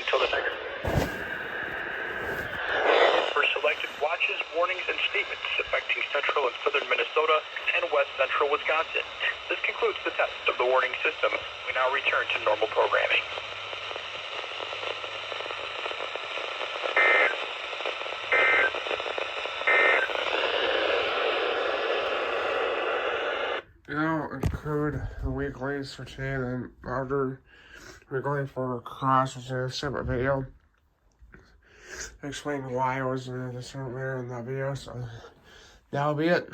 until the next. For selected watches, warnings, and statements affecting central and southern Minnesota and west central Wisconsin. This concludes the test of the warning system. We now return to normal programming. Include the weeklies for today, and after we're going for a class, which is a separate video, explain why I was in a certain manner in that video, so that'll be it.